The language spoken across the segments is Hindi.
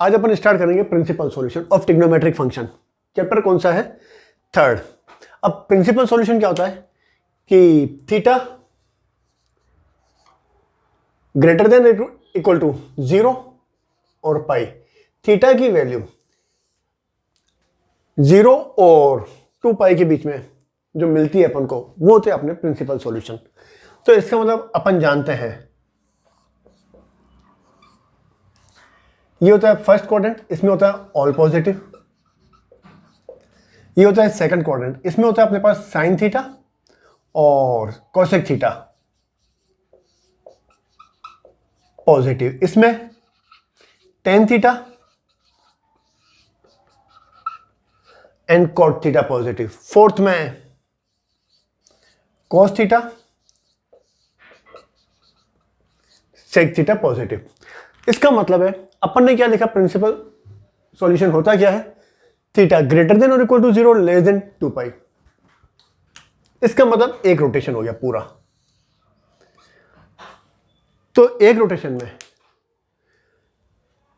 आज अपन स्टार्ट करेंगे principal solution of trigonometric function. Chapter कौन सा है? थर्ड। अब प्रिंसिपल सॉल्यूशन क्या होता है कि theta greater than equal to 0 और पाई, थीटा की वैल्यू 0 और 2 पाई के बीच में जो मिलती है अपन को, वो होते हैं अपने प्रिंसिपल सॉल्यूशन। तो इसका मतलब अपन जानते हैं ये होता है फर्स्ट क्वाड्रेंट, इसमें होता है ऑल पॉजिटिव। ये होता है सेकंड क्वाड्रेंट, इसमें होता है अपने पास साइन थीटा और कोसेक थीटा पॉजिटिव, इसमें tan theta and cot theta positive. Fourth में cos theta sec theta positive. इसका मतलब है अपन ने क्या लिखा, प्रिंसिपल सॉल्यूशन होता क्या है, थीटा ग्रेटर देन और इक्वल टू 0 लेस देन 2 पाई। इसका मतलब एक रोटेशन हो गया पूरा। तो एक रोटेशन में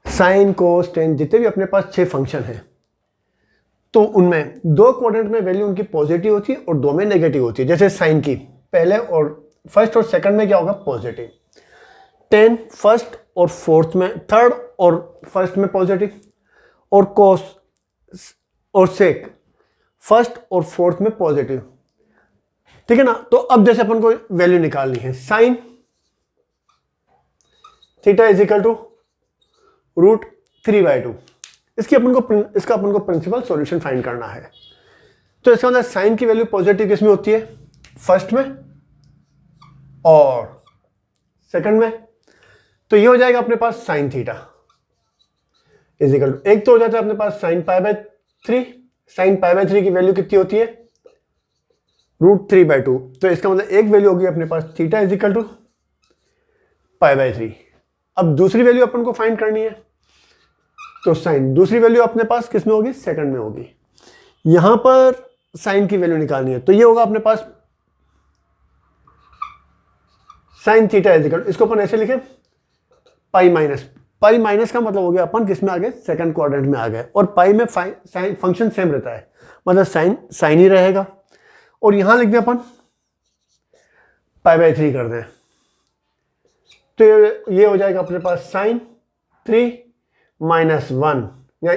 साइन कोस टेन जितने भी अपने पास 6 फंक्शन हैं, तो उनमें 2 क्वाड्रेंट में वैल्यू उनकी पॉजिटिव होती है और 2 में नेगेटिव होती है। जैसे साइन की पहले और फर्स्ट और सेकंड में क्या होगा, पॉजिटिव। टेन फर्स्ट और फोर्थ में, थर्ड और फर्स्ट में पॉजिटिव, और कोस और सेक फर्स्ट और फोर्थ में पॉजिटिव। ठीक है ना। तो अब जैसे अपन को वैल्यू निकालनी है, sine theta is equal to √3/2। इसका अपन को प्रिंसिपल सॉल्यूशन फाइंड करना है। तो इसका मतलब साइन की वैल्यू पॉजिटिव किसमें होती है, फर्स्ट में और सेकंड में। तो ये हो जाएगा अपने पास sine theta is equal to, एक तो हो जाता है अपने पास साइन π/3। साइन π/3 की वैल्यू कितनी होती है, √3/2। तो इसका मतलब एक वैल्यू होगी अपने पास थीटा इज इक्वल टू π/3। अब दूसरी वैल्यू अपन को फाइंड करनी है, तो साइन दूसरी वैल्यू अपने पास किस में होगी, सेकंड में होगी। यहां पर साइन की वैल्यू निकालनी है, तो ये होगा अपने पास साइन थीटा इज इक्वल, इसको अपन ऐसे लिखे पाई माइनस का मतलब हो गया अपन किस में आ गए, सेकंड क्वाड्रेंट में आ गए। और पाई में साइन फंक्शन सेम रहता है, मतलब साइन ही रहेगा। और यहां लिख दें अपन π/3 कर दें, तो ये हो जाएगा अपने पास साइन 3 - 1 या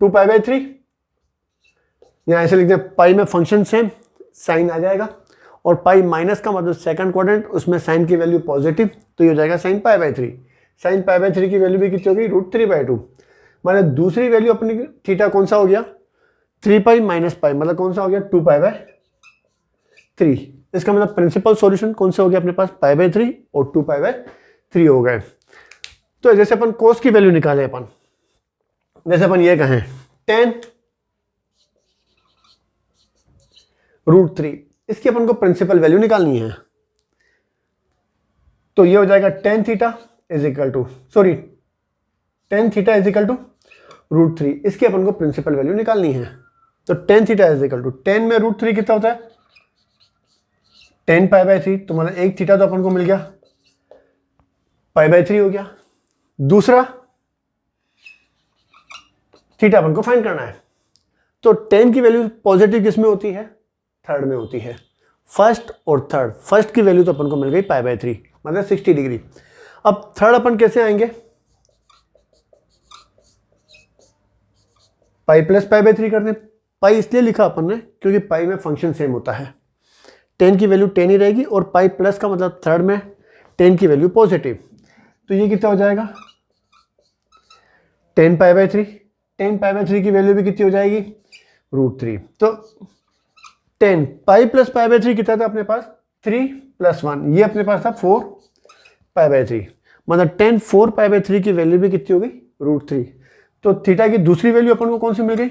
2π/3। यहां ऐसे लिख दें, पाई में फंक्शन सेम, साइन आ जाएगा। और पाई माइनस का मतलब सेकंड क्वाड्रेंट, उसमें साइन की वैल्यू पॉजिटिव, तो ये हो जाएगा साइन π/3। साइन π/3 की वैल्यू भी कितनी होगी, √3/2। मतलब दूसरी वैल्यू अपनी थीटा कौन सा हो गया, 3 पाई माइनस पाई, मतलब कौन सा हो गया, 2π/3। इसका मतलब प्रिंसिपल सॉल्यूशन कौन सा हो गया अपने पास, π/3 और 2π/3 हो गए। तो जैसे अपन कोस की वैल्यू निकाले, अपन जैसे अपन ये कहें 10 √3, इसकी अपन को प्रिंसिपल वैल्यू निकालनी है। तो ये हो जाएगा tan theta is equal to √3। इसकी अपन को प्रिंसिपल वैल्यू निकालनी है। तो tan theta is equal to 10 में √3 कितना होता है, 10 π/3। तो मतलब एक थीटा तो अपन को मिल गया, π/3 हो गया। दूसरा थीटा अपन को फाइंड करना है, तो 10 की वैल्यू पॉजिटिव किस में होती है, थर्ड में होती है। फर्स्ट और थर्ड, फर्स्ट की वैल्यू तो अपन को मिल गई π/3, मतलब 60 डिग्री। अब थर्ड अपन कैसे आएंगे, पाई प्लस π/3 कर दें। पाई इसलिए लिखा अपन ने क्योंकि पाई में फंक्शन सेम होता है, 10 की वैल्यू 10 ही रहेगी, और पाई प्लस का मतलब थर्ड में 10 की वैल्यू पॉजिटिव। तो ये कितना हो जाएगा, 10 π/3। 10 π/3 की वैल्यू भी कितनी हो जाएगी, √3। तो 10 पाई प्लस π/3 कितना था अपने पास, 3 + 1, ये अपने पास था 4 π/3। मतलब 10 4 π/3 की वैल्यू भी कितनी होगी, √3। तो थीटा की दूसरी वैल्यू अपन को कौन सी मिल गई,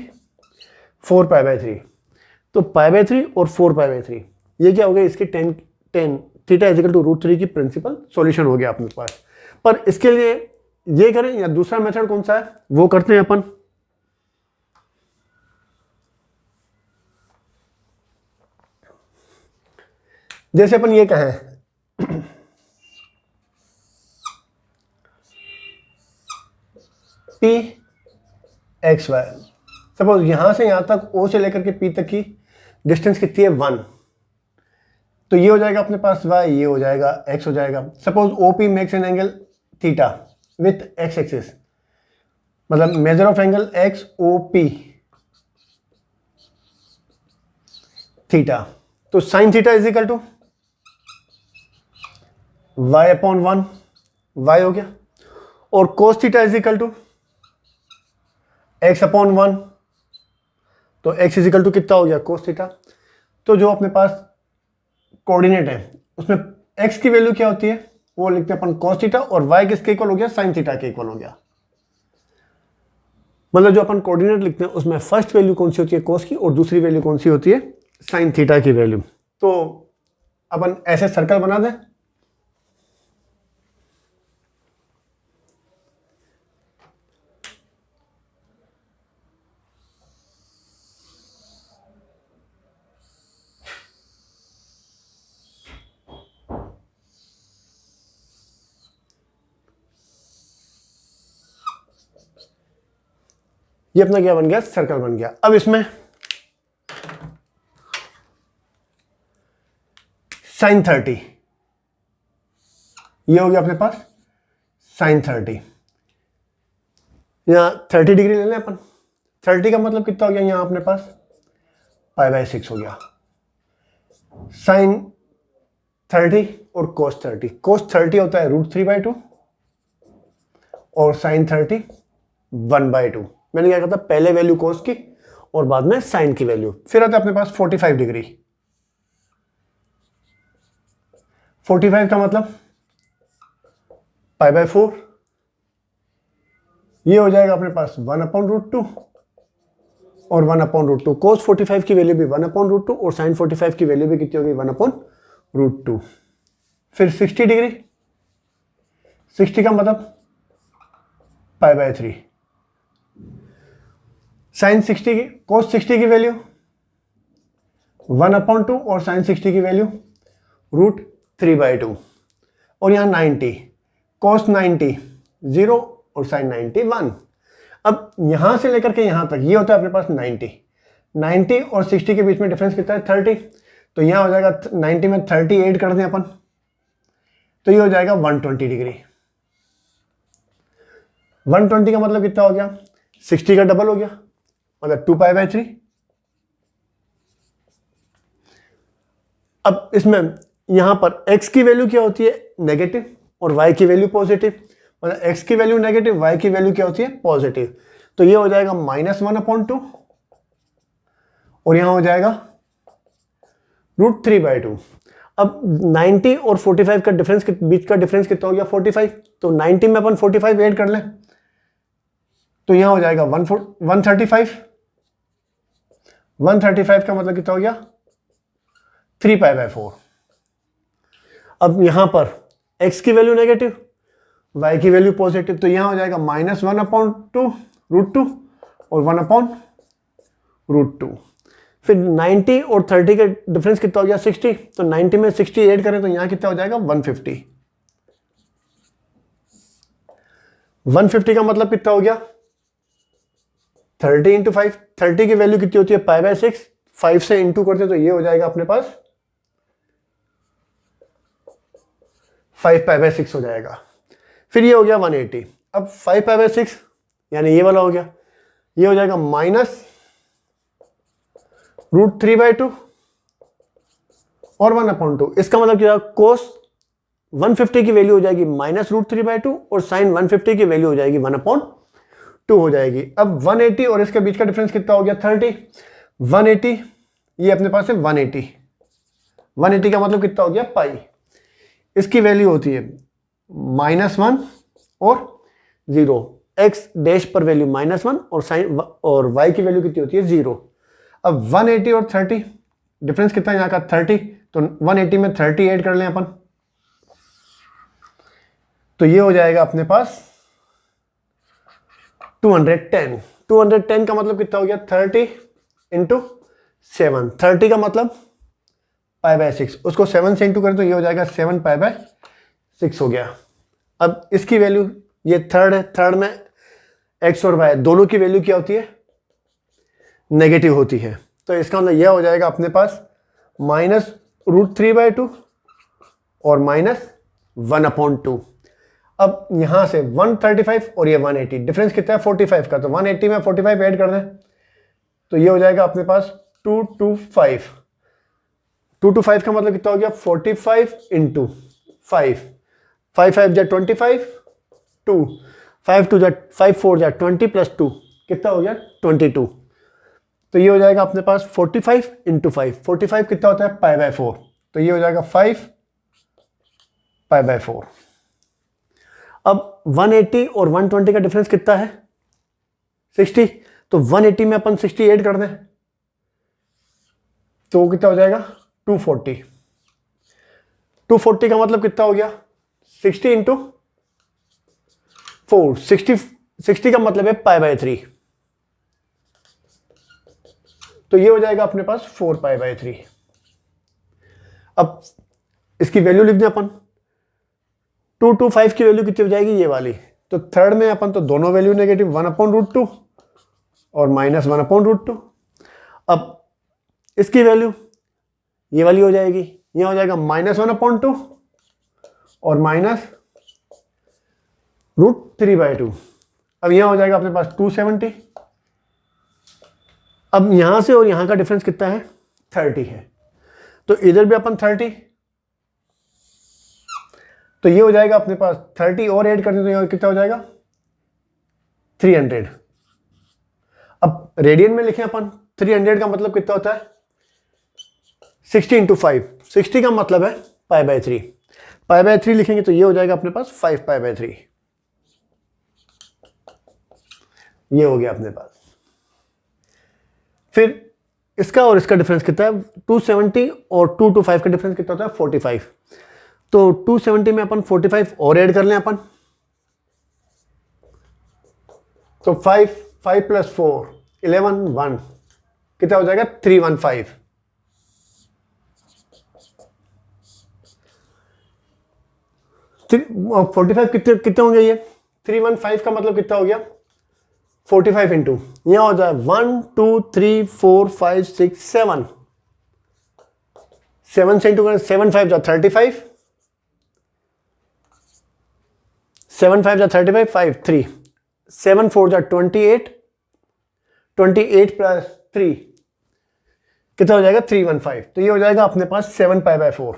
4 π/3। तो π/3 और 4 π/3 ये क्या हो गया, इसके 10 थीटा इज इक्वल टू √3 की प्रिंसिपल सॉल्यूशन हो गया अपने पास। पर इसके लिए ये करें या दूसरा मेथड कौन सा है, वो करते हैं अपन। जैसे अपन ये कहें पी एक्स वाई। सपोज यहाँ से यहाँ तक ओ से लेकर के पी तक की डिस्टेंस कितनी है 1, तो ये हो जाएगा अपने पास y, ये हो जाएगा x हो जाएगा। Suppose O P makes an angle theta with x axis, मतलब measure of angle X O P theta, तो sine theta is equal to y upon 1 y हो गया, और cos theta is equal to x upon 1, तो x इज इक्वल टू कितना हो गया कोस थीटा। तो जो अपने पास कोऑर्डिनेट है उसमें x की वैल्यू क्या होती है वो लिखते हैं अपन कोस थीटा, और y किसके इक्वल हो गया साइन थीटा के इक्वल हो गया। मतलब जो अपन कोऑर्डिनेट लिखते हैं उसमें फर्स्ट वैल्यू कौन सी होती है कोस की, और दूसरी वैल्यू कौन सी होती है साइन थीटा की वैल्यू। तो अपन ऐसे सर्कल बना दें, ये अपना क्या बन गया सर्कल बन गया। अब इसमें साइन 30, ये हो गया अपने पास साइन 30, यहां 30 डिग्री ले लें अपन। 30 का मतलब कितना हो गया यहां अपने पास π/6 हो गया। साइन 30 और कोस 30, कोस 30 होता है √3/2 और साइन 30 1/2। मैंने क्या कहा था पहले वैल्यू कोस की और बाद में साइन की वैल्यू। फिर आता है अपने पास 45 डिग्री। 45 का मतलब π/4, ये हो जाएगा अपने पास 1/√2 और 1/√2। कोस 45 की वैल्यू भी 1/√2 और साइन 45 की वैल्यू भी कितनी होगी 1/√2। फिर 60 डिग्री, 60 का मतलब π/3। साइन 60 की कोस 60 की वैल्यू 1/2 और साइन 60 की वैल्यू √3/2, और यहाँ 90, कोस 90 0 और साइन 90 1। अब यहाँ से लेकर के यहाँ तक ये होता है अपने पास 90 और 60 के बीच में डिफरेंस कितना है 30, तो यहाँ हो जाएगा 90 में 30 ऐड कर दें अपन, तो ये हो जाएगा 120 डिग्री। 120 का मतलब कितना हो गया 60 का डबल हो गया, मतलब 2π/3। अब इसमें यहां पर x की वैल्यू क्या होती है नेगेटिव और y की वैल्यू पॉजिटिव, मतलब x की वैल्यू नेगेटिव y की वैल्यू क्या होती है पॉजिटिव, तो ये हो जाएगा -1/2 और यहां हो जाएगा √3/2। अब 90 और 45 का डिफरेंस बीच का डिफरेंस कितना हो गया 45, तो 90 में अपन 45 ऐड कर लें तो यहां हो जाएगा 135। 135 का मतलब कितना हो गया 3π/4। अब यहां पर x की वैल्यू नेगेटिव y की वैल्यू पॉजिटिव, तो यहां हो जाएगा -1/2 √2 और 1/√2। फिर 90 और 30 का डिफरेंस कितना हो गया 60, तो 90 में 60 ऐड करें तो यहां कितना हो जाएगा 150। 150 का मतलब कितना हो गया 30 × 5। 30 की वैल्यू कितनी होती है π/6, 5 से इंटू करते तो ये हो जाएगा अपने पास 5π/6 हो जाएगा। फिर ये हो गया 180। अब 5π/6 यानी ये वाला हो गया, ये हो जाएगा -√3/2 और 1/2। इसका मतलब क्या कोस 150 की वैल्यू हो जाएगी -√3/2 और साइन 150 की वैल्यू हो जाएगी 1/2 हो जाएगी। अब 180 और इसके बीच का डिफरेंस कितना हो गया 30। 180 ये अपने पास है 180। 180 का मतलब कितना हो गया पाई। इसकी वैल्यू होती है -1 और 0। एक्स डैश पर वैल्यू -1 और साइन और y की वैल्यू कितनी होती है 0। अब 180 और 30 डिफरेंस कितना है यहाँ का 30, तो 180 में 30 ऐड कर लें अपन, तो ये हो जाएगा अपने पास 210। 210 का मतलब कितना हो गया 30 × 7। 30 का मतलब π/6, उसको 7 से इंटू करें तो ये हो जाएगा 7π/6 हो गया। अब इसकी वैल्यू ये थर्ड है, थर्ड में एक्स और वाई दोनों की वैल्यू क्या होती है, नेगेटिव होती है। तो इसका मतलब यह हो जाएगा अपने पास -√3/2 और -1/2। अब यहां से 135 और ये 180, डिफरेंस कितना है 45 का, तो 180 में 45 ऐड कर दें तो ये हो जाएगा अपने पास 225। 225 का मतलब कितना हो गया 45 इंटू 5, 5 5 जा 25, 2 5 2 जा 5 4 जा 20 प्लस 2 कितना हो गया 22। तो ये हो जाएगा अपने पास 45 इंटू 5, 45 कितना होता है π/4, तो ये हो जाएगा 5 π/4। अब 180 और 120 का डिफरेंस कितना है 60, तो 180 में अपन 60 ऐड कर दें तो कितना हो जाएगा 240। 240 का मतलब कितना हो गया 60 इंटू 4, 60 का मतलब है π/3, तो ये हो जाएगा अपने पास 4 π/3। अब इसकी वैल्यू लिख दें अपन, 225 की वैल्यू कितनी हो जाएगी ये वाली, तो थर्ड में अपन तो दोनों वैल्यू नेगेटिव 1/√2 और -1/√2। अब इसकी वैल्यू ये वाली हो जाएगी, ये हो जाएगा -1/2 और -√3/2। अब यहां हो जाएगा अपने पास 270। अब यहां से और यहां का डिफरेंस कितना है 30 है, तो इधर भी अपन 30, तो ये हो जाएगा अपने पास 30 और ऐड करने तो ये कितना हो जाएगा 300। अब रेडियन में लिखें अपन 300 का मतलब कितना होता है 60 इंटू 5, 60 का मतलब है π/3, π/3 लिखेंगे तो ये हो जाएगा अपने पास 5 π/3। ये हो गया अपने पास। फिर इसका और इसका डिफरेंस कितना है 270 और 225 का डिफरेंस कितना होता है 45, तो 270 में अपन 45 और ऐड कर लें अपन, तो 5 5 प्लस 4 11 1 कितना हो जाएगा 315। और 45 कितने कितने होंगे ये 315 का मतलब कितना हो गया 45 इंटू यहां हो जाए 1 2 3 4 5 6 7 7 से इंटू करें 7 5 जा 35, 7 5 जा 35, 5 3 7 4 जा 28, 28 प्लस 3 कितना हो जाएगा 315, तो ये हो जाएगा अपने पास 7 π/4।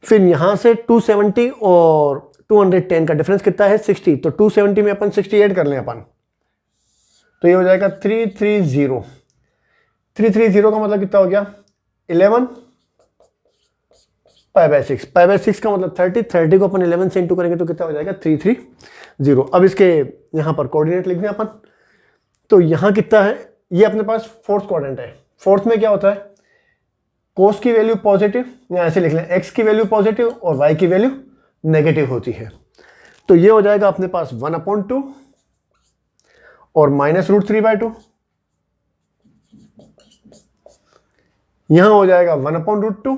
फिर यहां से 270 और 210 का डिफरेंस कितना है 60, तो 270 में अपन 60 ऐड कर लें अपन, तो ये हो जाएगा 330। 330 का मतलब कितना हो गया 11 π/6, π/6 का मतलब 30 को अपन 11 से इंटू करेंगे तो कितना हो जाएगा 330। अब इसके यहां पर कोऑर्डिनेट लिख दें अपन, तो यहां कितना है ये अपने पास फोर्थ क्वाड्रेंट है। फोर्थ में क्या होता है कोस की वैल्यू पॉजिटिव, या ऐसे लिख लें एक्स की वैल्यू पॉजिटिव और वाई की वैल्यू नेगेटिव होती है, तो ये हो जाएगा अपने पास 1/2 और -√3/2, यहां हो जाएगा 1/√2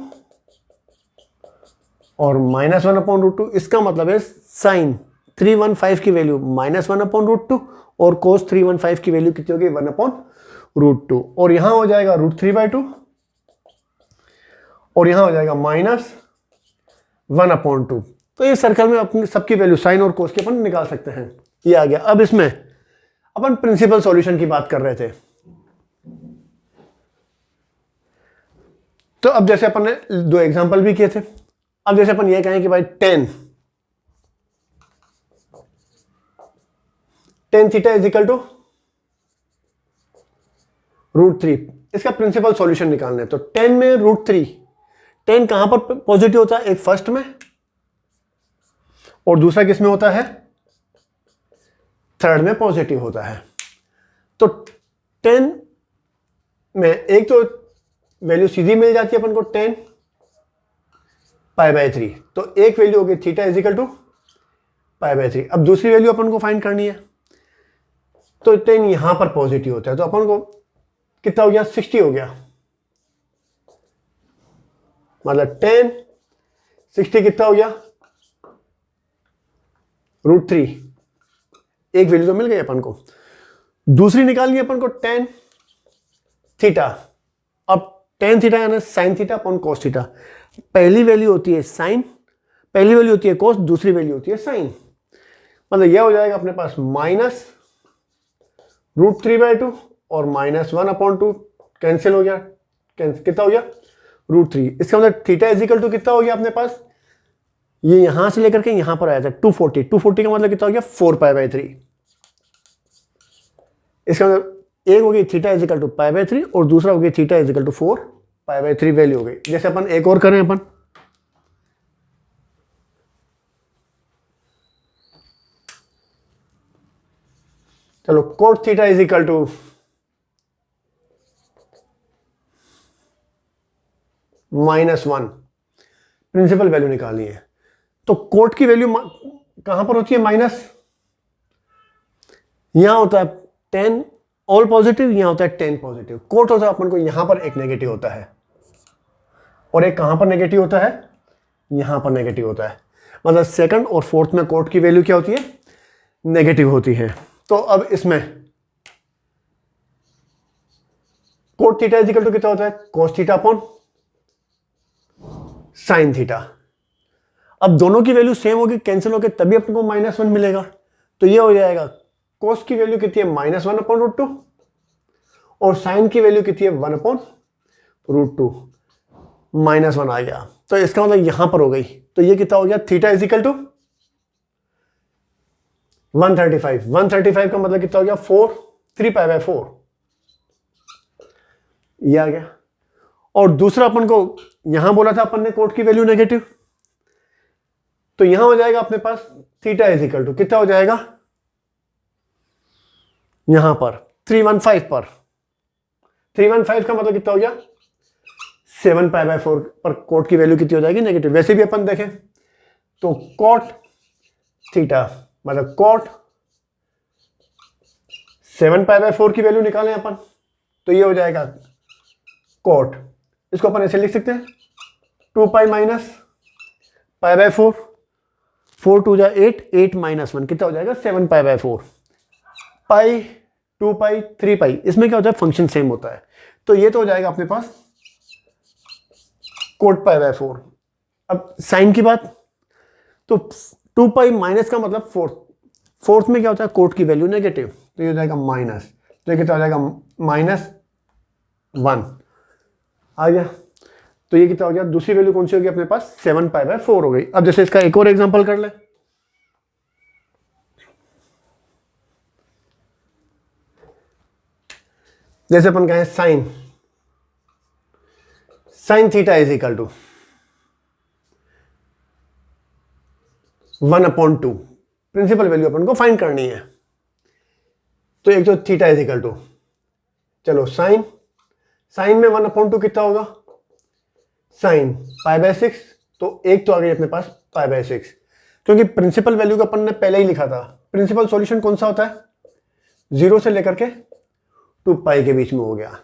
और -1/√2। इसका मतलब है साइन 315 की वैल्यू -1/√2 और कोस 315 की वैल्यू कितनी होगी 1/√2, और यहां हो जाएगा √3/2 और यहां हो जाएगा -1/2। तो ये सर्कल में अपनी सबकी वैल्यू साइन और कोस की अपन निकाल सकते हैं। ये आ गया। अब इसमें अपन प्रिंसिपल सॉल्यूशन की बात कर रहे थे, तो अब जैसे अपन ने दो एग्जांपल भी किए थे, अब जैसे अपन ये कहें कि भाई tan theta is equal to √3, इसका प्रिंसिपल सॉल्यूशन निकालना है। तो tan में √3, tan कहां पर पॉजिटिव होता है, एक फर्स्ट में और दूसरा किस में होता है, थर्ड में पॉजिटिव होता है। तो tan में एक तो वैल्यू सीधी मिल जाती है अपन को tan π/3, तो एक वैल्यू होगी थीटा इज इक्वल टू π/3। अब दूसरी वैल्यू अपन को फाइंड करनी है, तो tan यहां पर पॉजिटिव होता है, तो अपन को कितना हो गया 60 हो गया, मतलब tan 60 कितना हो गया √3, एक वैल्यू तो मिल गई अपन को। दूसरी निकालनी है अपन को tan थीटा। अब tan थीटा यानी sin theta upon cos theta. पहली वैल्यू होती है sin, पहली वैल्यू होती है cos, दूसरी वैल्यू होती है sin। मतलब यह हो जाएगा अपने पास माइनस √3/2 और -1/2 कैंसिल हो गया। कितना हो गया? √3। इसका मतलब थीटा इज इक्वल टू कितना हो गया अपने पास? ये यहां से लेकर के यहां पर आया था 240। 240 का मतलब कितना हो गया? 4π/3। इसका मतलब एक हो गई थीटा इज इक्वल टू π/3 और दूसरा हो गया theta is equal to 4π/3 value हो गई। जैसे अपन एक और करें अपन, चलो cot theta is equal to -1, principal value निकालनी है। तो कोट की वैल्यू कहां पर होती है? माइनस। यहां होता है 10 ऑल पॉजिटिव, यहां होता है 10 पॉजिटिव। कोट होता है अपन को यहां पर एक नेगेटिव होता है और एक कहां पर नेगेटिव होता है? यहां पर नेगेटिव होता है। मतलब सेकंड और फोर्थ में कोट की वैल्यू क्या होती है? नेगेटिव होती है। तो अब इसमें cot theta is equal to कितना होता है? cos theta upon sin theta. अब दोनों की वैल्यू सेम होगी, कैंसिल होकर तभी अपन को -1 मिलेगा। तो ये हो जाएगा cos की वैल्यू कितनी है? -1/√2 और sin की वैल्यू कितनी है? 1/√2। -1 आ गया। तो इसका मतलब यहां पर हो गई। तो ये कितना हो गया? Theta is equal to 135। 135 का मतलब कितना हो गया? 3π/4। ये आ गया। और दूसरा अपन को यहां बोला था अपन ने कोट की वैल्यू नेगेटिव, तो यहां हो जाएगा अपने पास थीटा इज इक्वल टू कितना हो जाएगा? यहां पर 315 पर 315 का मतलब कितना हो गया? 7π/4 पर कोट की वैल्यू कितनी हो जाएगी? नेगेटिव। वैसे भी अपन देखें तो cot थीटा मतलब cot 7π/4 की वैल्यू निकालें अपन, तो ये हो जाएगा cot, इसको अपन ऐसे लिख सकते हैं 2π माइनस π/4, 4 2 जा 8, 8 -1 कितना हो जाएगा? 7π/4। पाई 2π 3π, इसमें क्या होता है? फंक्शन सेम होता है। तो ये तो हो जाएगा अपने पास cot π/4। अब साइन की बात, तो 2π माइनस का मतलब फोर्थ में क्या होता है? कोट की वैल्यू नेगेटिव, तो ये हो जाएगा माइनस। तो ये कितना हो जाएगा? -1 आ गया। तो ये कितना हो गया? दूसरी वैल्यू कौन सी होगी अपने पास? 7π/4 हो गई। अब जैसे इसका एक और एग्जांपल कर ले, जैसे अपन कहें sine theta is equal to 1/2। Principal value अपन को फाइंड करनी है। तो एक तो थीटा इज इक्वल टू, चलो साइन में 1/2 कितना होगा? साइन π/6। तो एक तो आ गई अपने पास π/6, क्योंकि प्रिंसिपल वैल्यू का अपन ने पहले ही लिखा था। प्रिंसिपल सॉल्यूशन कौन सा होता है? 0 से लेकर के 2π के बीच में हो गया।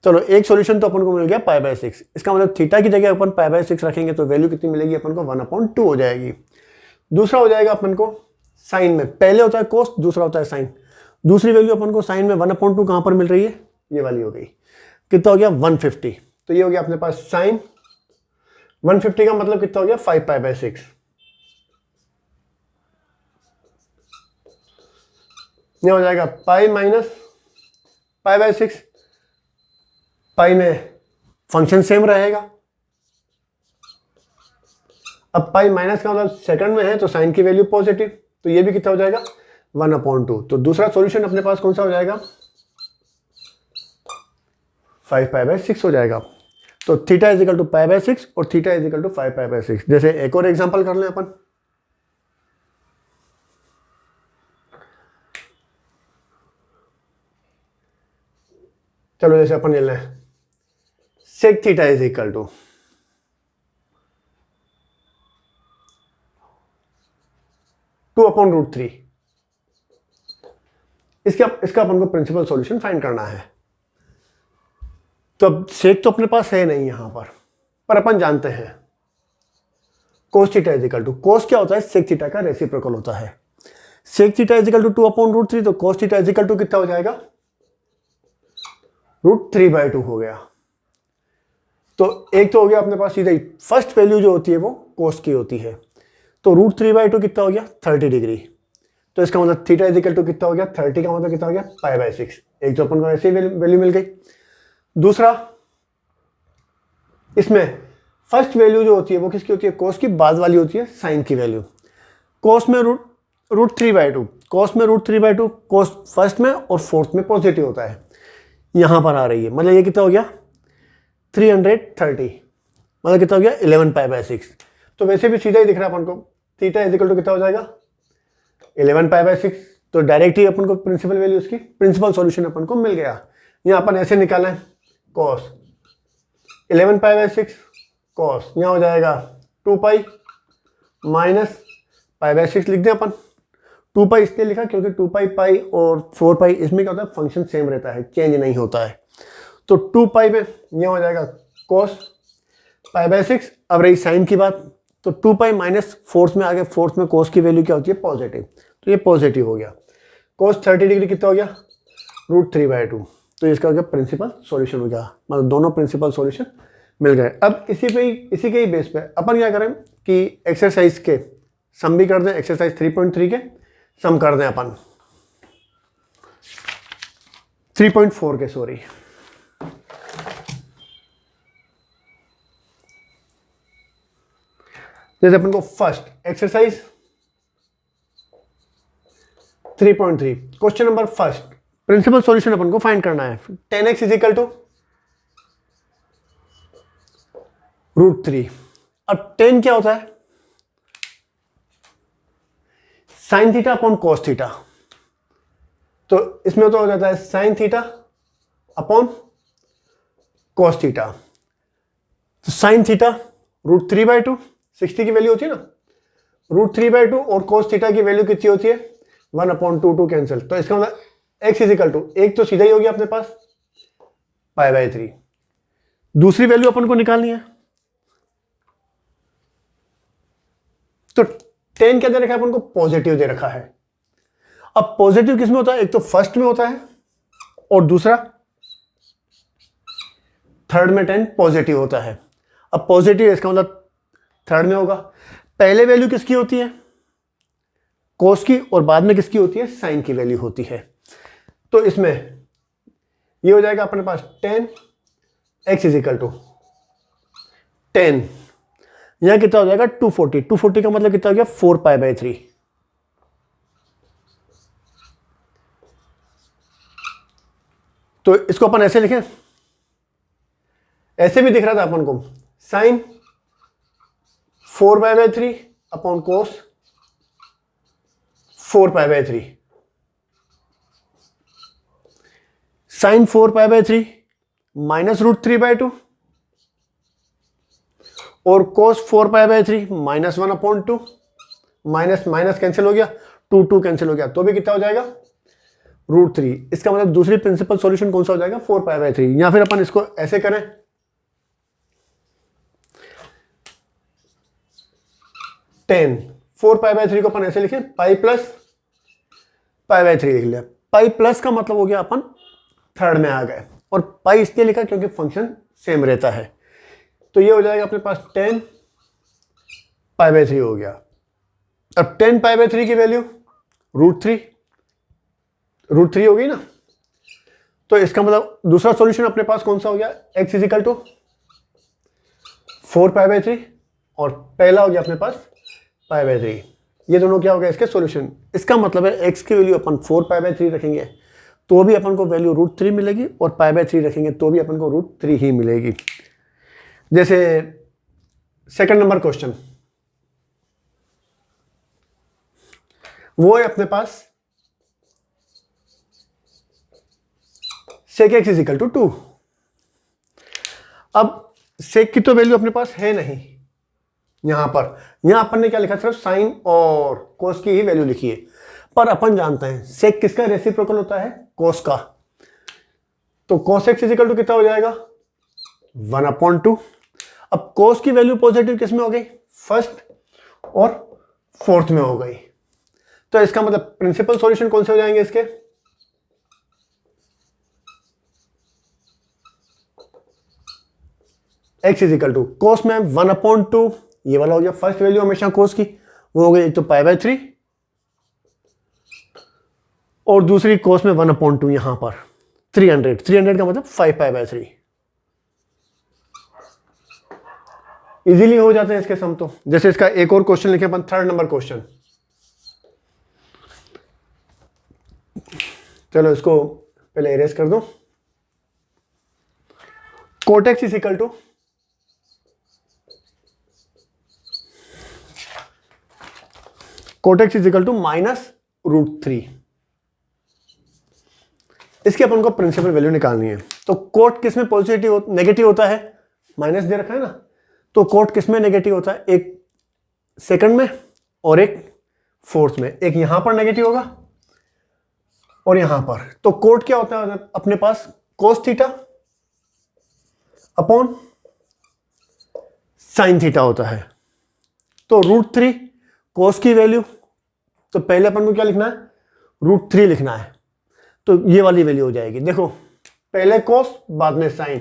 चलो एक सॉल्यूशन तो अपन को मिल गया π/6। इसका मतलब थीटा की जगह अपन π/6 रखेंगे तो वैल्यू कितनी मिलेगी अपन को? 1/2 हो जाएगी। दूसरा हो जाएगा अपन को साइन में, पहले होता है कोस, दूसरा होता है साइन। दूसरी वैल्यू अपन को साइन में 1/2 कहां पर मिल रही है? ये वाली हो गई। कितना हो गया? 150। तो ये हो गया अपने पास साइन 150 का मतलब कितना हो गया? 5π/6। ये हो जाएगा पाई माइनस π/6। पाई में फंक्शन सेम रहेगा। अब पाई माइनस का मतलब सेकंड में है तो साइन की वैल्यू पॉजिटिव, तो ये भी कितना हो जाएगा? 1/2। तो दूसरा सॉल्यूशन अपने पास कौन सा हो जाएगा? 5π/6 हो जाएगा। तो थीटा इज इक्वल टू π/6 और थीटा इज इक्वल टू 5π/6। जैसे एक और एग्जांपल कर लें अपन, चलो जैसे अपन ले लें sec theta is equal to 2/√3। इसका अपन को प्रिंसिपल सॉल्यूशन फाइंड करना है। तो अब सेक तो अपने पास है नहीं यहां पर अपन जानते हैं cos theta is equal to, cos क्या होता है? सेक थीटा का रेसिप्रोकल होता है। Sec theta is equal to 2 upon root 3, तो cos theta is equal to कितना हो जाएगा, √3/2 हो गया। तो एक तो हो गया अपने पास सीधा ही, फर्स्ट वैल्यू जो होती है वो कोस की होती है, तो √3/2 कितना हो गया, 30 डिग्री। तो इसका मतलब थीटा इज इक्वल टू कितना हो गया, 30 का मतलब कितना हो गया, π/6। एक तो अपन को ऐसी वैल्यू मिल गई। दूसरा, इसमें फर्स्ट वैल्यू जो होती है वो किसकी होती है, कोस की, बाद वाली होती है साइन की वैल्यू। कोस में √3/2, कोस में √3/2, कोस फर्स्ट में और फोर्थ में पॉजिटिव होता है, यहां पर आ रही है, मतलब ये कितना हो गया 330, मतलब कितना हो गया 11 π/6। तो वैसे भी सीधा ही दिख रहा है अपन को, थीटा इज इक्वल टू कितना हो जाएगा 11 π/6। तो डायरेक्ट ही अपन को प्रिंसिपल वैल्यू, उसकी प्रिंसिपल सॉल्यूशन अपन को मिल गया। यहाँ अपन ऐसे निकालें, कॉस 11 π/6 कॉस, यहाँ हो जाएगा 2π माइनस π/6 लिख दें अपन। 2π इसलिए लिखा क्योंकि 2π पाई और 4π इसमें क्या होता है, फंक्शन सेम रहता है, चेंज नहीं होता है। तो 2π में यह हो जाएगा cos π/6। अब रही साइन की बात, तो 2π माइनस फोर्थ में आ गया, फोर्थ में cos की वैल्यू क्या होती है, पॉजिटिव, तो ये पॉजिटिव हो गया। cos 30 डिग्री कितना हो गया, √3/2। तो इसका हो गया प्रिंसिपल सॉल्यूशन हो गया, मतलब दोनों प्रिंसिपल सॉल्यूशन मिल गए। अब इसी के ही बेस पे अपन क्या करें कि एक्सरसाइज के सम भी कर दें, एक्सरसाइज 3.3 के सम कर दें अपन, 3.4 के, सॉरी। जैसे अपन को first exercise 3.3 question number first, principal solution अपन को फाइंड करना है। 10x is equal to √3। अब 10 क्या होता है, sine theta upon cos theta, तो इसमें तो हो जाता है sine theta upon cos theta. तो साइन थीटा √3/2, 60 की वैल्यू होती है ना, √3/2, और कॉस थीटा की वैल्यू कितनी होती है 1/2, कैंसिल। तो इसका मतलब x इज इक्वल टू, एक तो सीधा ही हो गया अपने पास π/3। दूसरी वैल्यू अपन को निकालनी है, तो 10 क्या दे रखा है अपन को, पॉजिटिव दे रखा है। अब पॉजिटिव किस में होता है, एक तो फर्स्ट में होता है और दूसरा थर्ड में 10 पॉजिटिव होता है। अब पॉजिटिव इसका मतलब थर्ड में होगा। पहले वैल्यू किसकी होती है, कोस की, और बाद में किसकी होती है, साइन की वैल्यू होती है। तो इसमें ये हो जाएगा अपने पास 10x इज इक्वल टू 10, यहां कितना हो जाएगा 240। 240 का मतलब कितना हो गया 4π/3। तो इसको अपन ऐसे लिखें, ऐसे भी दिख रहा था अपन को, sine 4π/3 upon cos 4π/3, sine 4π/3 minus √3/2 और cos 4π/3 minus 1/2, minus minus cancel हो गया, 2 कैंसिल हो गया, तो भी कितना हो जाएगा √3। इसका मतलब दूसरी प्रिंसिपल सॉल्यूशन कौन सा हो जाएगा 4π/3। या फिर अपन इसको ऐसे करें, 10 4π/3 को अपन ऐसे लिखें, पाई प्लस π/3 लिख लिया। पाई प्लस का मतलब हो गया अपन थर्ड में आ गए, और पाई इसलिए लिखा क्योंकि फंक्शन सेम रहता है। तो ये हो जाएगा अपने पास 10 π/3 हो गया। अब 10 π/3 की वैल्यू √3 हो गई ना, तो इसका मतलब दूसरा सॉल्यूशन अपने पास कौन सा हो गया, x इज इक्वल टू 4π/3, और पहला हो गया अपने पास π/3। ये दोनों क्या हो गया इसके सॉल्यूशन। इसका मतलब है x की वैल्यू अपन 4π/3 रखेंगे तो भी अपन को वैल्यू √3 मिलेगी, और π/3 रखेंगे तो भी अपन को √3 ही मिलेगी। जैसे सेकंड नंबर क्वेश्चन, वो है अपने पास sec x is equal to 2। अब sec की तो वैल्यू अपने पास है नहीं, यहां अपन ने क्या लिखा, सिर्फ साइन और कोस की ही वैल्यू लिखी है। पर अपन जानते हैं sec किसका रेसिप्रोकल होता है, कोस का। तो cos x is equal to कितना हो जाएगा 1/2। अब cos की वैल्यू पॉजिटिव किस में हो गई, फर्स्ट और फोर्थ में हो गई। तो इसका मतलब प्रिंसिपल सॉल्यूशन कौन से हो जाएंगे इसके, x इज इक्वल टू कोस में 1/2, ये वाला हो गया फर्स्ट वैल्यू हमेशा कोस की, वो हो गई एक तो π/3 और दूसरी कोस में 1/2 यहां पर 300 का मतलब 5π/3। इजीली हो जाते हैं इसके सम तो। जैसे इसका एक और क्वेश्चन लिखे अपन, 3rd नंबर क्वेश्चन। चलो इसको पहले इरेज कर दो। cot x is equal to -√3। इसकी अपन को प्रिंसिपल वैल्यू निकालनी है। तो कोट किस में पॉजिटिव नेगेटिव होता है, माइनस दे रखा है ना, तो कोट किस में नेगेटिव होता है, एक सेकंड में और एक फोर्थ में, एक यहां पर नेगेटिव होगा और यहां पर। तो कोट क्या होता है अपने पास, cos theta upon sine theta होता है। तो √3 कोस की वैल्यू, तो पहले अपन को क्या लिखना है, √3 लिखना है। तो ये वाली वैल्यू हो जाएगी, देखो पहले कोस बाद में साइन,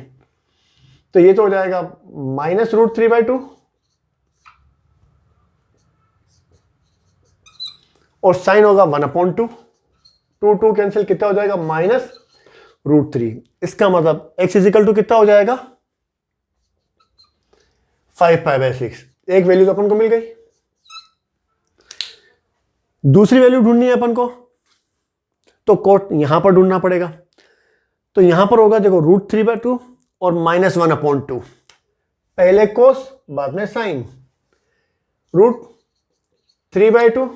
तो ये तो हो जाएगा -√3/2 और साइन होगा 1/2, 2 कैंसिल, कितना हो जाएगा -√3। इसका मतलब x इज इक्वल टू कितना हो जाएगा 5π/6। एक वैल्यू तो अपन को मिल गई। दूसरी वैल्यू ढूंढनी है अपन को, तो कोट यहां पर ढूंढना पड़ेगा। तो यहां पर होगा देखो √3/2 और -1/2, पहले कोस बाद में साइन, √3/2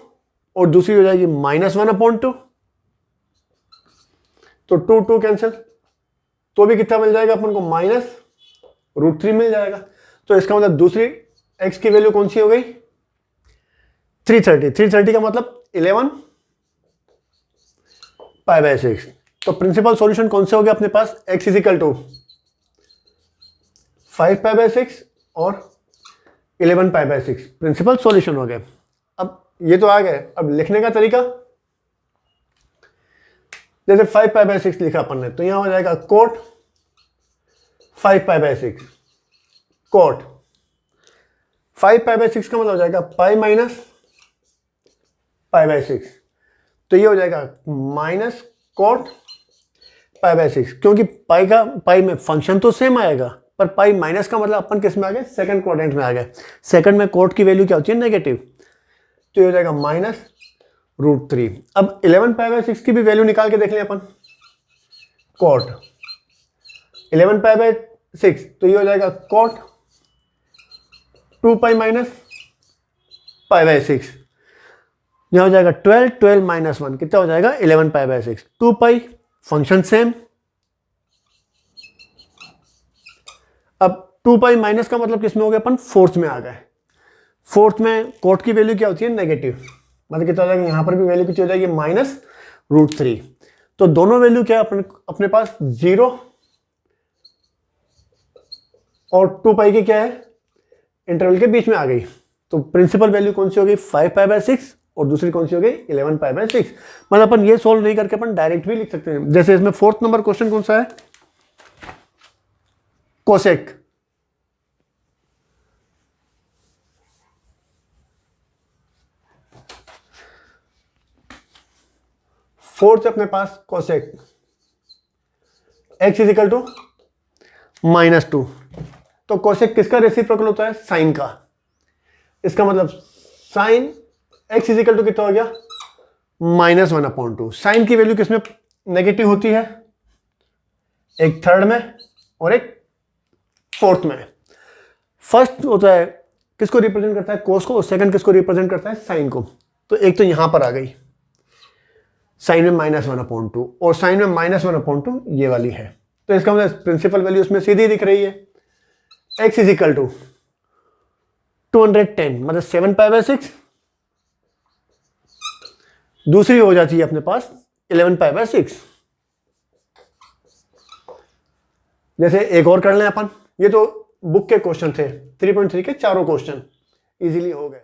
और दूसरी हो जाएगी -1/2, तो 2 कैंसिल, तो भी कितना मिल जाएगा अपन को -√3 मिल जाएगा। तो इसका मतलब दूसरी x की वैल्यू कौन सी हो गई 330 का मतलब 11π/6। तो प्रिंसिपल सॉल्यूशन कौन से हो गया अपने पास, x इज इक्वल टू 5π/6 और 11π/6 प्रिंसिपल सॉल्यूशन हो गए। अब ये तो आ गए, अब लिखने का तरीका, जैसे 5π/6 लिखा अपन ने, तो यहां हो जाएगा कोट 5π/6, कोट 5π/6 का मतलब हो जाएगा पाई माइनस π/6, तो ये हो जाएगा माइनस कोट π/6, क्योंकि पाई में फंक्शन तो सेम आएगा, पर पाई माइनस का मतलब अपन किस में आ गए, सेकंड क्वाड्रेंट में आ गए। सेकंड में कोट की वैल्यू क्या होती है, नेगेटिव, तो ये हो जाएगा -√3। अब 11π/6 की भी वैल्यू निकाल के देख लें अपन, कोट 11π/6, तो ये हो जाएगा कोट 2π - π/6, यह हो जाएगा 12 - 1 कितना हो जाएगा 11π/6, 2π फंक्शन सेम। अब 2π माइनस का मतलब किसमें हो गया, अपन फोर्थ में आ गए। फोर्थ में कोट की वैल्यू क्या होती है, नेगेटिव, मतलब कितना हो जाएगा, यहां पर भी वैल्यू कितनी हो जाएगी -√3। तो दोनों वैल्यू क्या है अपने पास 0 और 2π की क्या है, इंटरवल के बीच में आ गई। तो प्रिंसिपल वैल्यू कौन सी हो गई 5π/6 और दूसरी कौन सी हो गई 11π/6। मतलब अपन ये सोल्व नहीं करके अपन डायरेक्ट भी लिख सकते हैं। जैसे इसमें 4th नंबर क्वेश्चन कौन सा है, कोसेक, फोर्थ अपने पास cosec x is equal to -2। तो कोसेक किसका रेसिप्रोकल होता है, साइन का। इसका मतलब sine x is equal to कितना हो गया -1/2। साइन की वैल्यू किसमें नेगेटिव होती है, एक थर्ड में और एक फोर्थ में। फर्स्ट होता है किसको रिप्रेजेंट करता है, कोस को, और सेकंड किसको रिप्रेजेंट करता है, साइन को। तो एक तो यहां पर आ गई साइन में -1/2 और साइन में -1/2 ये वाली है। तो इसका मतलब प्रिंसिपल वैल्यू उसमें सीधी दिख रही है, x इज इक्वल टू 210 मतलब 7π/6, दूसरी हो जाती है अपने पास 11π/6। जैसे एक और कर लें अपन, ये तो बुक के क्वेश्चन थे 3.3 के चारों क्वेश्चन इजीली हो गए।